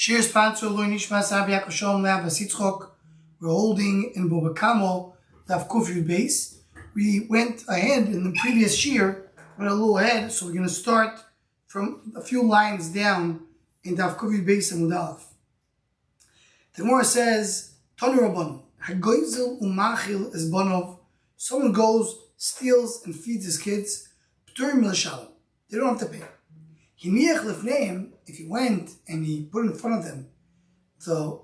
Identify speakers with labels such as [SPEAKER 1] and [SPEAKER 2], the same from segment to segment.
[SPEAKER 1] Shir sponsor Lo Nishmas Rabbi Yaakov Shalom Lab Basitzchok. We're holding in Bava Kamo Daf Kuf base. We went ahead in the previous shir, went a little ahead, so we're going to start from a few lines down in Daf Kuf base and Mudalaf. The Gemara says, Tanu Rabban, Hagoizel Umachil is Banov. Someone goes, steals, and feeds his kids. P'turim Milshalom. They don't have to pay. Hiniach Lefneim, if he went and he put in front of them the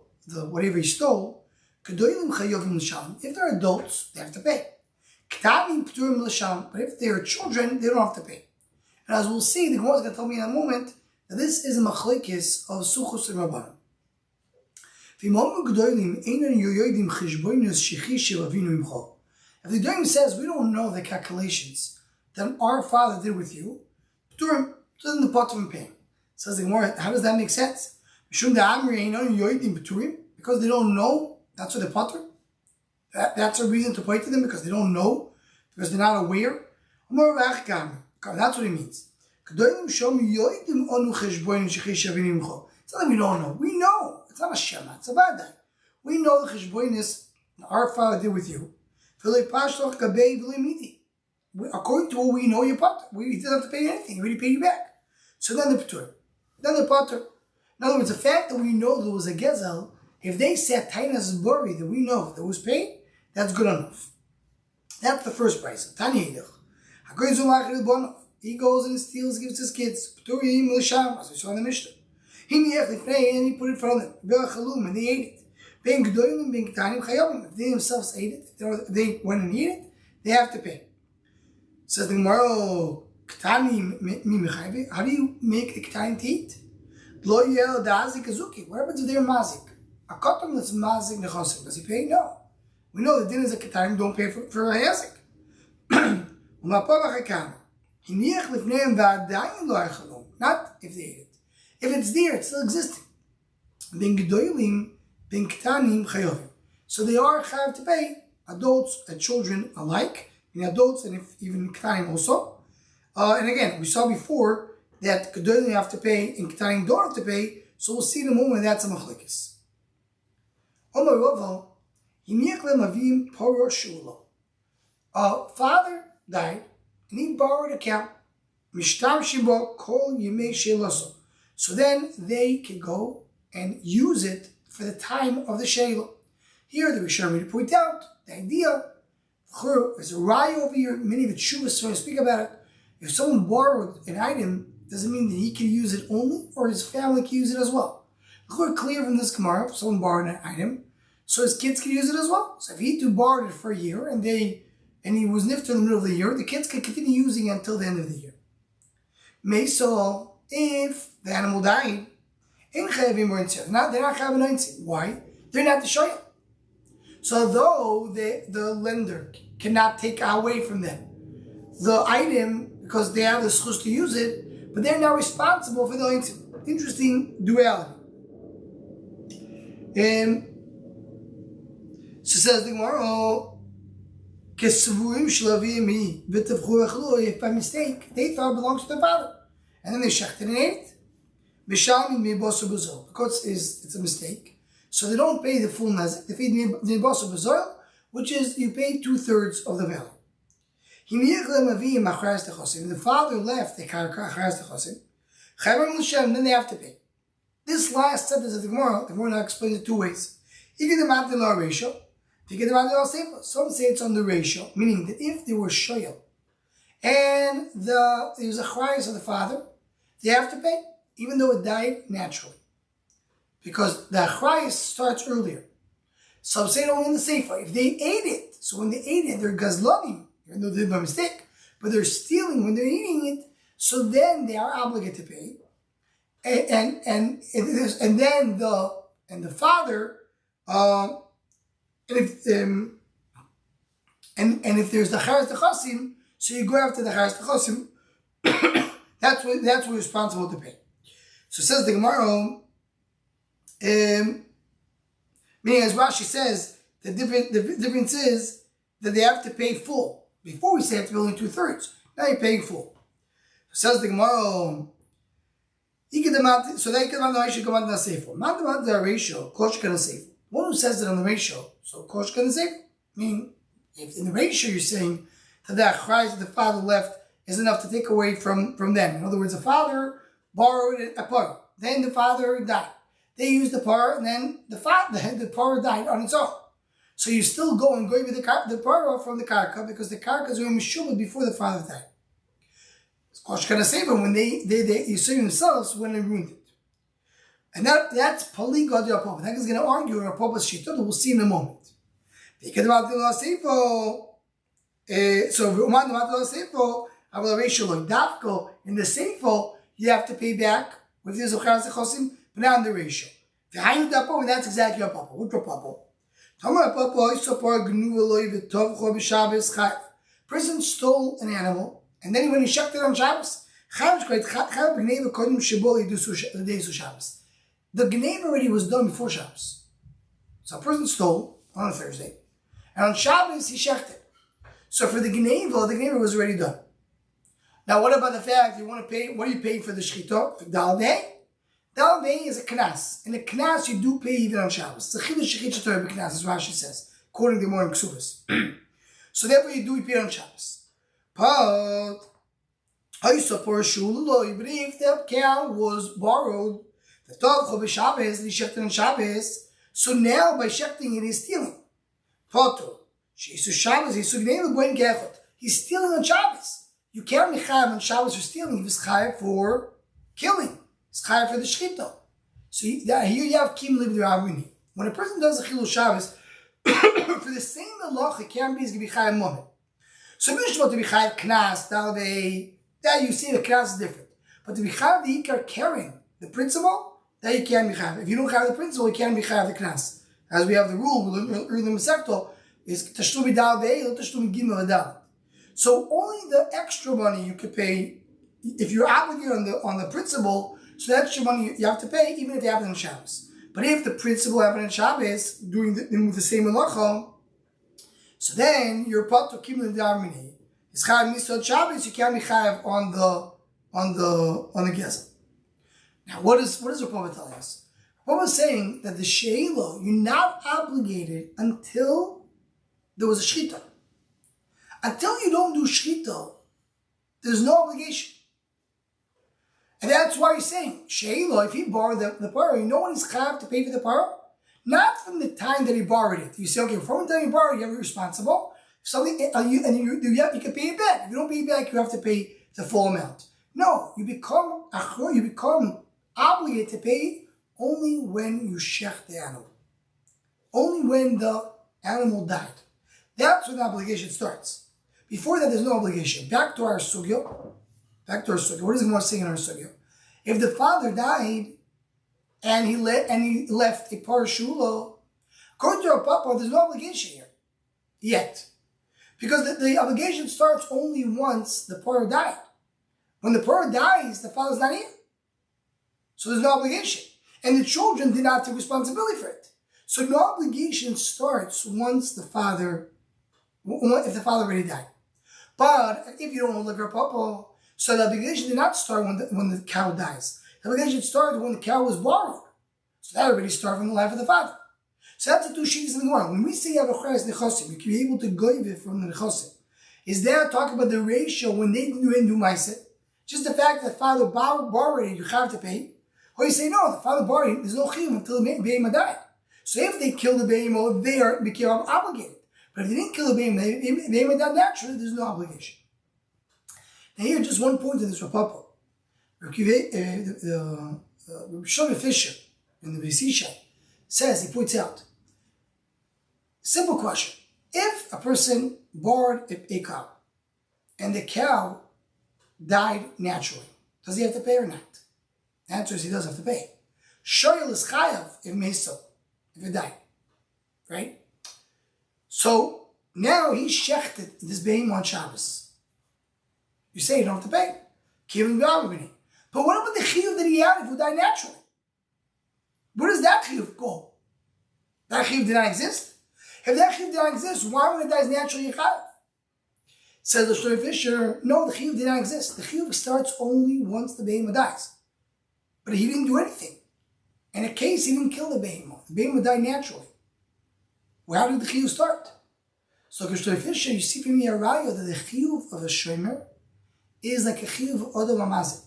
[SPEAKER 1] whatever he stole, Kedoilim Chayovim L'Shalom. If they're adults, they have to pay. K'tavim P'turim L'Shalom. But if they're children, they don't have to pay. And as we'll see, the Gemara is going to tell me in a moment that this is a machlekes of Suchos and Rabbanim. If the Gedolim says we don't know the calculations that our father did with you, P'turim doesn't the pot of paying. Says the Gemara, how does that make sense? Because they don't know, that's what the potter. That's a reason to pay to them, because they don't know, because they're not aware. That's what it means. It's not that we don't know. We know. It's not a shema, it's a vaday. We know the cheshbonis our father did with you. According to what we know, you potter. We didn't have to pay anything. We already paid you back. So then the p'tur. Then the potter. In other words, the fact that we know there was a gezel, if they said tainas bori that we know that was paid, that's good enough. That's the first price. He goes and steals, gives his kids. As we saw in the Mishnah. And he put it in front of them. And they ate it. If they themselves ate it, if they went and ate it, they have to pay. Says the Gemara, how do you make the Ketani to eat? What happens if they're mazik? A kotam that's mazik nechosim. Does he pay? No. We know the din is a Ketani, don't pay for a hazik. Not if they ate it. If it's there, it's still existing. So they are chayav to pay, adults and children alike, in adults and even Ketanim also. And again, we saw before that Kedolim have to pay and Ketanim don't have to pay, so we'll see in a moment that's a machlekes. Father died and he borrowed a cow. So then they can go and use it for the time of the Sheila. Here the Rishonim point out the idea, there's a raya over here, many of the Yeshivas so to speak about it. If someone borrowed an item, doesn't mean that he can use it only, or his family can use it as well. We're clear from this Gemara, if someone borrowed an item, so his kids can use it as well. So if he too borrowed it for a year, and he was nifter in the middle of the year, the kids can continue using it until the end of the year. Meso, if the animal died, they're not chayavim. Why? They're not the shoyah. So though the lender cannot take away from them the item because they have the schus to use it, but they're now responsible for the item. Interesting duality. So says the Gemara, if by mistake they thought it belongs to the father, and then they shechted and ate it. Because it's a mistake, so they don't pay the full nazik. They pay the baso b'zoil, which is you pay 2/3 of the value. If the father left the charas techosim, then they have to pay. This last sentence of the Gemara now explains it two ways. Some say it's on the ratio, meaning that if they were shoyel and there was a charas of the father, they have to pay, even though it died naturally. Because the achrayas starts earlier. Some say it only in the Sefer. If they ate it, so when they ate it, they're gazlanim, even though they did by mistake, but they're stealing when they're eating it, so then they are obligated to pay. And then the father, if there's the charas techosim, so you go after the charas techosim, that's what you're responsible to pay. So says the Gemara, meaning as Rashi says, the difference is that they have to pay full. Before we say they have to pay only 2/3. Now you're paying full. So says the Gemara, if So they can the ratio come on the seifo. Not the ratio, kosh can seifo. One who says it on the ratio, so kosh can seifo. Meaning, if in the ratio you're saying that the achrayus that the father left is enough to take away from them. In other words, the father borrowed a par, then the father died. They used the par, and then the par died on its own. So you still go and go with the par from the karka because the karka is mishubah before the father died. Kosh can say when they say themselves when they ruined it. And that's Pali God Rapapa. That is going to argue Rapapa's Shita that we'll see in a moment. Because about the Seifo, so Roman the Seifo, I will ratio like Dafko in the Seifo, you have to pay back with the Zochar Zechosim, but not in the ratio. The Hayu Dapo, and that's exactly Rapapa. What Rapapa? Tamar Rapapa is so far Gnuveloy with Tov Chob Shabbos Chayv. Person stole an animal. And then when he checked it on Shabbos, the Gneva already was done before Shabbos. So a person stole on a Thursday, and on Shabbos he checked it. So for the Gneva was already done. Now what about the fact you want to pay, what are you paying for the Shechita? For Dal Day? Dal Day is a Knas. And a Knas you do pay even on Shabbos. It's a Chidush Shechita Torah Knas, as Rashi says, according to more Ksubas. So therefore you pay on Shabbos. But if the cow was borrowed, the Tov Chob Shabbos, and he shechted on Shabbos, so now by shechting it, he's stealing. He's stealing on Shabbos. You can't be chayav on Shabbos for stealing. He was chayav for killing. He's chayav for the shechita. So here you have kim liv d'Ravini. When a person does a chilul Shabbos, for the same halacha, it can't be he's going to be chayav moment. So if you're to be chayav knas, that you see the knas is different. But to be chayav the ikar carrying the principle, that you can't be chayav. If you don't have the principle, you can't be chayav the knas. As we have the rule, early in the Masechta, is tashlumi dal ve'ei, or tashlumi gimel adal. So only the extra money you could pay, if you're obligated on the principle, so the extra money you have to pay, even if it happened on Shabbos. But if the principle happened on Shabbos, doing the same halacha, so then you're part of Kimel Darmini. It's Chayav Nisod Shabbos, you can't be Chayav on the Gezel. Now what is Rapapa telling us? Rapapa is saying that the Sheila, you're not obligated until there was a Shechita. Until you don't do Shechita, there's no obligation. And that's why he's saying, Sheila, if he borrowed the paro, you know when he's Chayav to pay for the paro? Not from the time that he borrowed it. You say, okay, from the time you borrowed it, you have to be responsible. Something, you can pay it back. If you don't pay it back, you have to pay the full amount. No, you become obligated to pay only when you shech the animal. Only when the animal died. That's when the obligation starts. Before that, there's no obligation. Back to our sugya. What is the Gemara saying in our sugya? If the father died, and he left a parashula, according to our papa, there's no obligation here yet, because the obligation starts only once the parah died. When the parah dies, the father's not here, so there's no obligation, and the children did not take responsibility for it. So no obligation starts once if the father already died. But if you don't know the papa, so the obligation did not start when the cow dies. The obligation started when the cow was borrowed. So that already started from the life of the father. So that's the two sheets in the Gemara. When we say you have a chayav nechosim, you can be able to goive it from the nechosim. Is there talk about the ratio when they do ma'aseh? Just the fact that the father borrowed it, you have to pay. Or you say, no, the father borrowed it, there's no chiyuv until the be'ema died. So if they kill the be'ema, they became obligated. But if they didn't kill the be'ema died naturally, there's no obligation. Now here, just one point in this Rapapa. Shlomo Fisher in the Vesisha says, he points out, simple question. If a person borrowed a cow and the cow died naturally, does he have to pay or not? The answer is he does have to pay. Shoyel is chayav if it died. Right? So now he shechted this behemoth on Shabbos. You say you don't have to pay. Kivim b'avavini. But what about the chiyuv that he had if he died naturally? Where does that chiyuv go? That chiyuv did not exist? If that chiyuv did not exist, why when it dies naturally you chayav? Says the Shlomo Fisher, no, the chiyuv did not exist. The chiyuv starts only once the behemoth dies. but he didn't do anything. In a case, he didn't kill the behemoth. The behemoth died naturally. Well, how did the chiyuv start? So, Fisher, you see from here that the chiyuv of a shomer is like a chiyuv of odom amazik.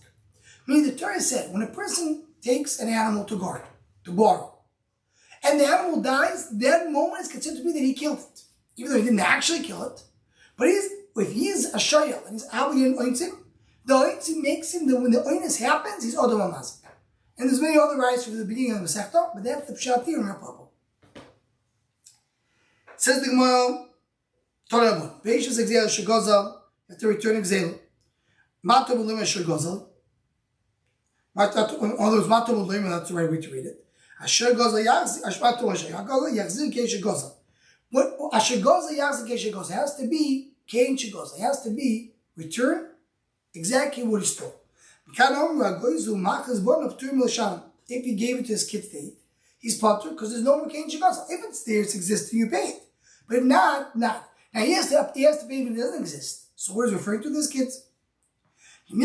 [SPEAKER 1] Meaning the Torah said, when a person takes an animal to guard, to borrow, and the animal dies, that moment is considered to be that he killed it. Even though he didn't actually kill it. But if he is a shayel and he's obligated in ointzim, the ointzim makes him that when the oinus happens, he's odom amazik. And there's many other rights from the beginning of the Masechta, but that's the pshat here in our problem. Says the Gemara, Torah Beishas exel shegozal, you have to return exel. Mato b'lima shegozal. In other words, mato b'lima, that's the right way to read it. Asher gozal yachzi, ashmato gozal yachzi kei shegozal. What asher gozal yachzi kei shegozal has to be kein shegozal. It has to be return exactly what he stole. If he gave it to his kids to eat, he's potter because there's no more kein shegozal. If it's there, it's existing, you pay it. But if not. Now he has to pay if it doesn't exist. So what is referring to these kids? If you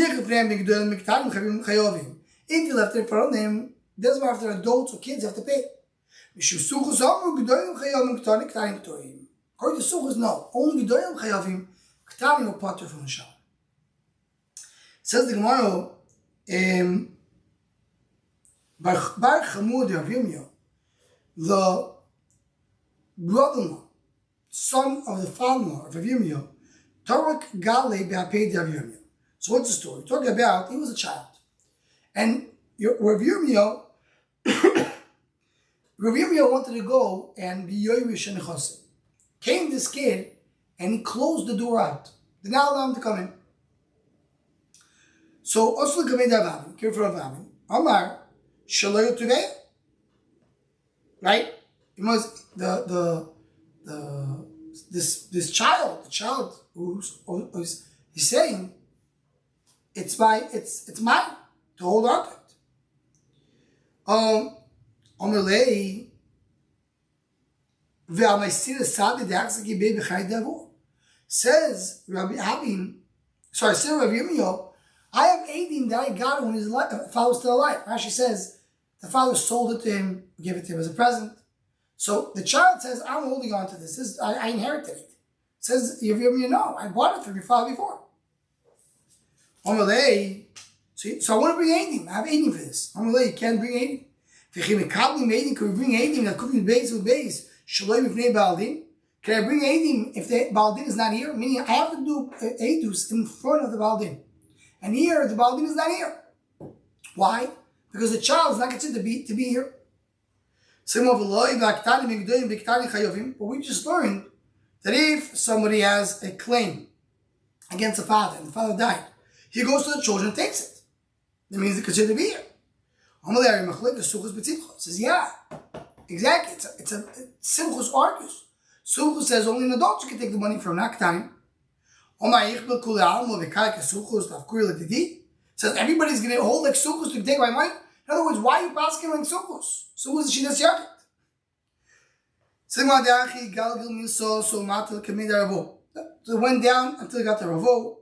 [SPEAKER 1] left it in front of them, doesn't matter if they're adults or kids, you have to pay. According to Suchos, no. Only Gedolim Chayovim, Ketanim or Potter from the Shah. Says the Gemara, Bar Chamud Yavimyo, the brother-in-law, son of the father-in-law of Yavimyo, Tarak Gale Be'apei Yavimyo. So what's the story? Talking about, he was a child. And Yavimyo wanted to go and be Yoyrish and Nechosim. Came this kid and he closed the door out. Did not allow him to come in. So also Kamei Davavim, careful of Avim, Amar, Shaloy today. Right? It was this child, the child who's he's saying, it's mine to hold on to it. Omelei says Rabbi Abim, says Rabbi Yirmiyahu, I have Eidim that I got when his father was still alive. Rashi says the father sold it to him, gave it to him as a present. So the child says, I'm holding on to this. I inherited it. Says Yirmiyahu, no, I bought it from your father before. Omelei, so I want to bring Eidim. I have Eidim for this. Omelei, you can't bring Eidim. Could we bring Eidim that could be base with base? Can I bring Eidim if the Baldin is not here? Meaning I have to do Eidus in front of the Baldin. And here, the Baldin is not here. Why? Because the child is not considered to be here. But we just learned that if somebody has a claim against the father, and the father died, he goes to the children and takes it. That means they're considered to be here. Says, yeah, exactly. It's a Simchus argues. Suchus says only an adult can take the money from Naktaim. Says everybody's going to hold like Suchus to take my money. In other words, why are you asking like Suchus? Suchus is Shinas Yakit. So it went down until it got to Ravo.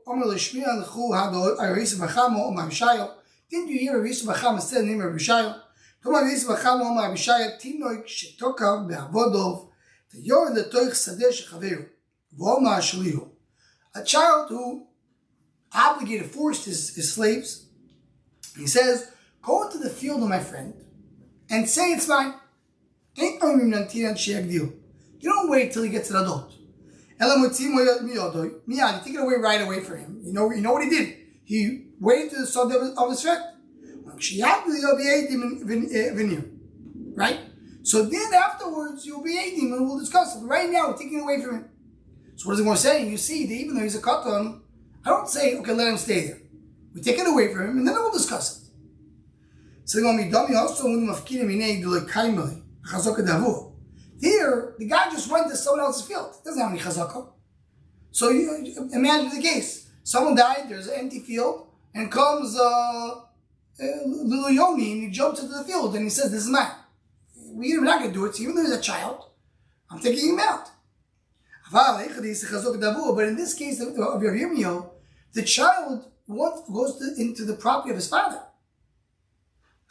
[SPEAKER 1] Didn't you hear Yeshiva Chama said the name of Yeshaya? Tomar Yeshiva Chama Omar Yeshaya Tinoik Shetokav Be'avodov Teyor Letoich Sadeh Shechaveru V'Omar Shalihu. A child who forced his slaves. He says, go into the field of my friend and say it's mine. You don't wait till he gets an adult. You take it away right away from him. You know what he did? He waited to the son of his friend. Right? So then afterwards, you'll be Eidim and we'll discuss it. But right now, we're taking it away from him. So what is it going to say? You see, that even though he's a katan, I don't say, okay, let him stay there. We take it away from him and then we'll discuss it. So they're going to be also here, the guy just went to someone else's field. He doesn't have any chazakah. So you imagine the case. Someone died, there's an empty field, and comes little Yoni, and he jumps into the field, and he says, this is mine. We're not going to do it, so even though he's a child, I'm taking him out. But in this case of Yirmiyahu, the child goes into the property of his father.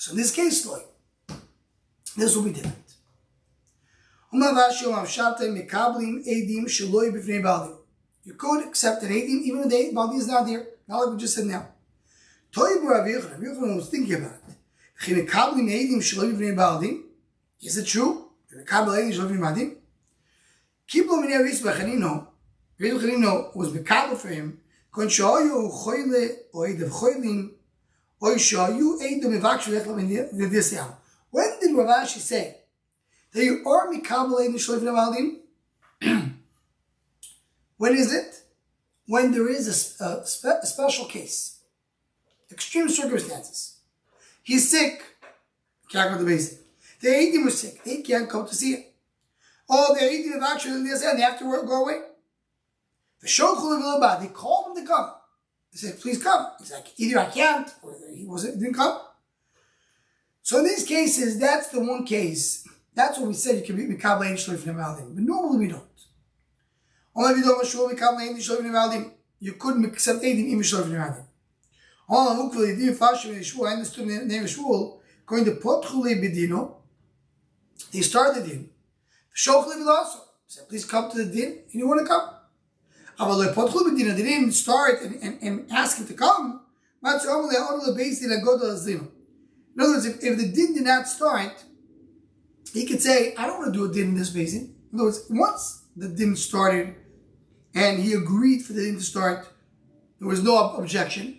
[SPEAKER 1] So in this case, this will be different. You could accept an edim even if the baldi is not there. Not like we just said now. Rav was thinking about it. Is it true? Kiblo was mekabel for him. When did Rav Ashi say that you are mekabel edim shloivim baldim? When is it? When there is a special case, extreme circumstances. He's sick, can't go to the basic. The Eidim were sick, they can't come to see him. Oh, the Eidim have actually, they have to go away. The Shochul, they called him to come. They said, please come. He's like, either I can't, or he didn't come. So in these cases, that's the one case. That's what we said you can be Mikabel Ein Shloif Nemaldim. But normally we don't. You couldn't accept Eidim Im Shloif Nemaldim. I understood the name of Shmuel, going to Potchule Bedino. They started the din. He said, please come to the din, and you want to come. They didn't start and ask him to come. In other words, if the din did not start, he could say, I don't want to do a din in this basin. In other words, once the din started and he agreed for the din to start, there was no objection.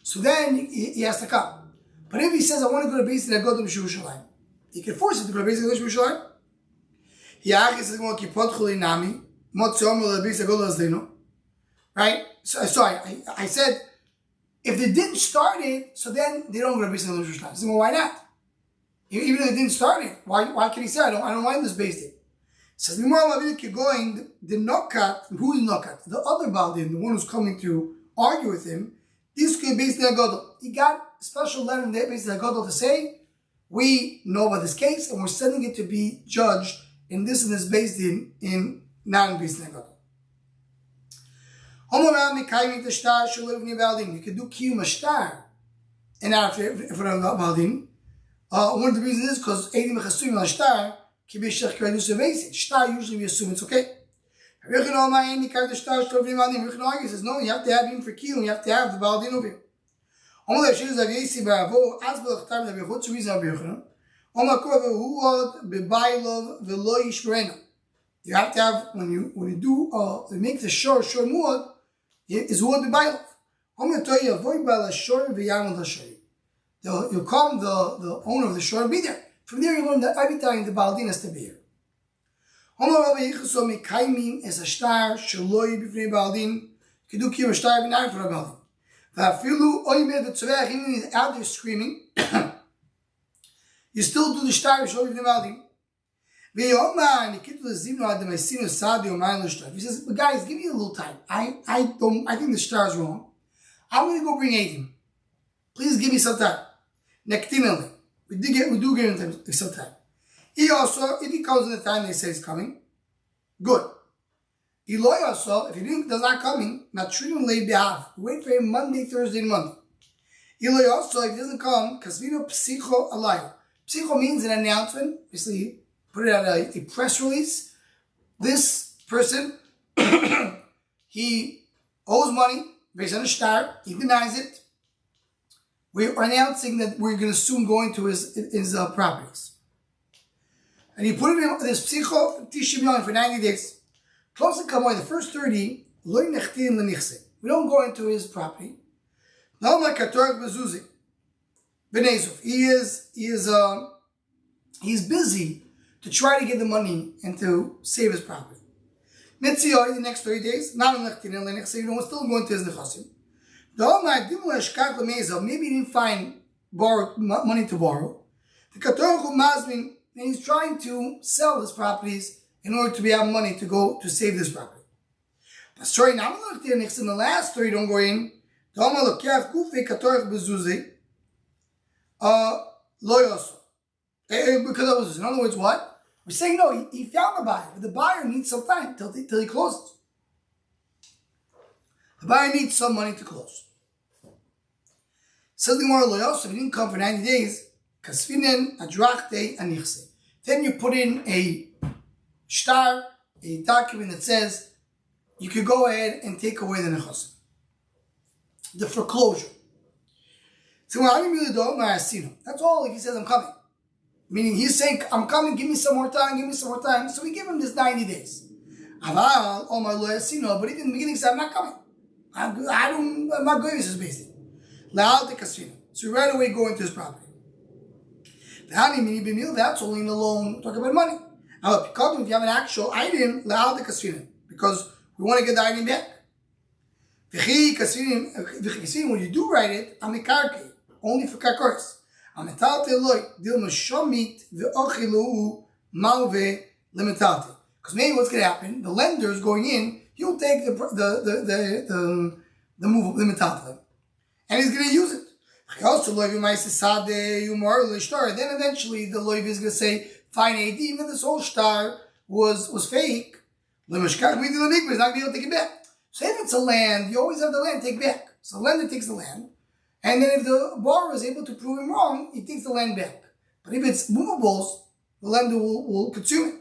[SPEAKER 1] So then he has to come. But if he says, I want to go to basin, I go to Yerushalayim, he can force him to go to basin and go to Yerushalayim. Right? So, sorry, I said, if they didn't start it, so then they don't go to basin and go to Yerushalayim. I said, well, why not? Even if they didn't start it, why can he say, I don't mind this basin? Says the going the nokat, who is nokat? The other Baldin, the one who's coming to argue with him, this could be based on Agadol. He got a special letter in there based on Agadol to say, we know about this case and we're sending it to be judged in this and this based in non-based on Agadol. You could do Kiyum Ashtar in front of Baldin. One of the reasons is because Eidim Chasuyim Ashtar can be Shech Kredus Basic. Shtar usually we assume it's okay. Rechon says, no, you have to have him for Kiyum, you have to have the Baldin over here. You have to have, when you do, make the shor muad, is muad b'bailov. You'll come, the owner of the shor, be there. From there you learn that every time the Baldin has to be here. You can do Kiyum Ashtar b'nayim for a Baldin. Even out there screaming, you still do the shtar b'shloim b'nei Baldin. He says, but guys, give me a little time. I think the shtar is wrong. I'm going to go bring Eidim. Please give me some time. We do give him some time. He also, if he comes in the time they say he's coming, good. Eloy also, if he does not coming, not treat him late behalf. Wait for him Monday, Thursday, and Monday. Eloy also, if he doesn't come, kasvino psicho alayah. Psicho means an announcement. Basically, put it out a press release. This person, he owes money based on a shtar. He denies it. We're announcing that we're going to soon go into his properties. And he put it in this psicho for 90 days. Close to Kamoy, the first 30, we don't go into his property. He's busy to try to get the money and to save his property. The next 30 days, you don't still go into his nechasim. Maybe he didn't find money to borrow. And he's trying to sell his properties in order to have money to go to save this property. But sorry, now in the last 3 don't go in. Because of this. In other words, what? We're saying no, he found the buyer, but the buyer needs some time till he closes. The buyer needs some money to close. Says the Gemara, if he didn't come for 90 days, kasvinen adrachte anichse. Then you put in a shtar, a document that says you could go ahead and take away the nechos, the foreclosure. So that's all if he says I'm coming. Meaning he's saying, I'm coming, give me some more time. So we give him this 90 days. But even in the beginning he said, I'm not coming. I'm not going to this basically. So we right away go into his property. That's only in the loan, talk about money. If you have an actual item, because we want to get the item back. When you do write it, only for karkos. Because maybe what's going to happen, the lender is going in, he'll take the move of the metaltal, and he's going to use it. Then eventually the loiv is going to say, fine, even if this whole star was fake, he's not going to be able to take it back. So if it's a land, you always have the land take back. So the lender takes the land, and then if the borrower is able to prove him wrong, he takes the land back. But if it's movables, the lender will consume it.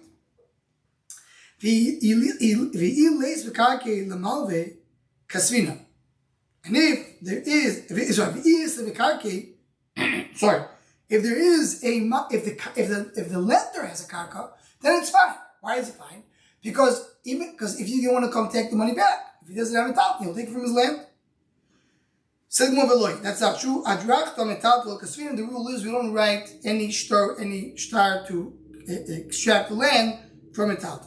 [SPEAKER 1] And if there is the lender has a karka, then it's fine. Why is it fine? Because if you don't want to come take the money back, if he doesn't have a metal, he'll take it from his land. That's not true. The rule is we don't write any shtar to extract the land from a metal.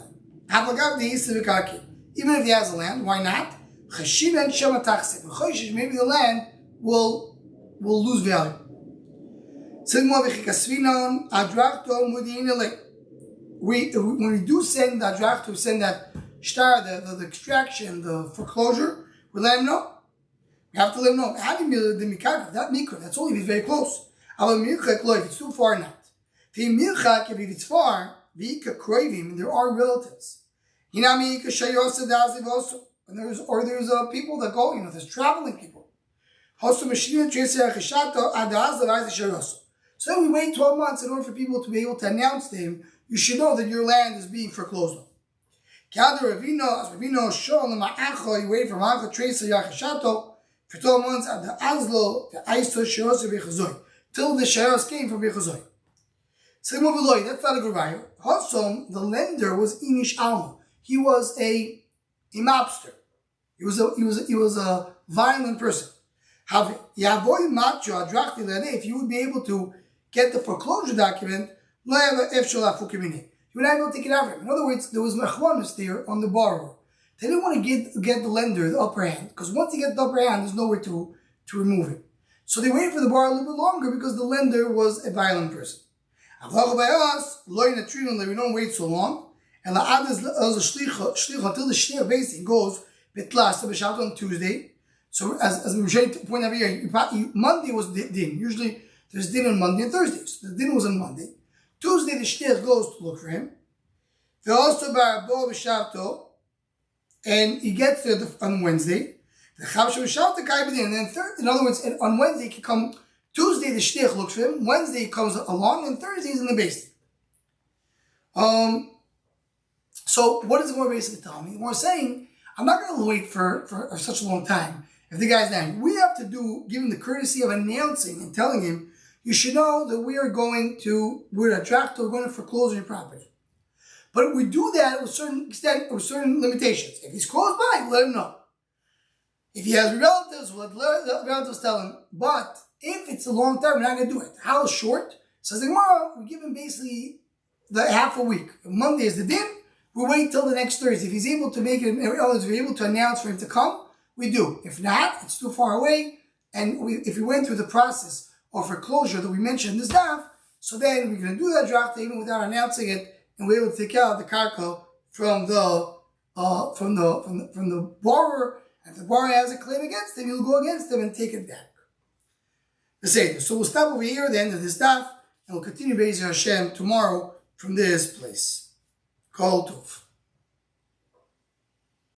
[SPEAKER 1] Even if he has a land, why not? Maybe the land will lose value. When we do send the draft to send that shtar, the extraction, the foreclosure, we let him know. We have to let him know. That mikra, that's only if it's very close. If it's too far, not. If it's far, there are relatives. And there's people that go, there's traveling people. So then we wait 12 months in order for people to be able to announce to him, you should know that your land is being foreclosed on. You wait from Ancha Tracer Yachashato for 12 months at the Aslo, the Aisto Shiros Bechazoy, till the Shiros came from Bechazoy. That's not a good raya. Hosom, the lender, was Inish Alma. He was a mobster. He was a violent person. If you would be able to get the foreclosure document, you would not be able to take it out of him. In other words, there was mechwanis there on the borrower. They didn't want to get the lender the upper hand, because once you get the upper hand, there's nowhere to remove it. So they waited for the borrower a little bit longer because the lender was a violent person. By us, we don't wait so long. And until the shliach basically goes betlas on Tuesday. So as we were trying to point out here, Monday was din. Usually there's din on Monday and Thursday. So the din was on Monday. Tuesday the shliach goes to look for him. And he gets there on Wednesday. And then in other words, on Wednesday he can come. Tuesday the shliach looks for him. Wednesday he comes along, and Thursday he's in the basement. So what does the more basically tell me? We're saying, I'm not going to wait for such a long time. If the guy's dying, we have to give him the courtesy of announcing and telling him, you should know that we're going to foreclose on your property. But we do that with certain extent, with certain limitations. If he's close by, we'll let him know. If he has relatives, we'll let the relatives tell him. But if it's a long term, we're not going to do it. How short? Says the Gemara, we give him basically the half a week. If Monday is the din, we wait till the next Thursday. If he's able to make it, if we're able to announce for him to come, we do. If not, it's too far away. And if we went through the process of foreclosure that we mentioned in this daf, so then we're going to do that draft even without announcing it, and we're able to take out the karka from the borrower. And if the borrower has a claim against him, he'll go against him and take it back. So we'll stop over here at the end of this daf, and we'll continue Be'ezer Hashem tomorrow from this place. Kol Tov.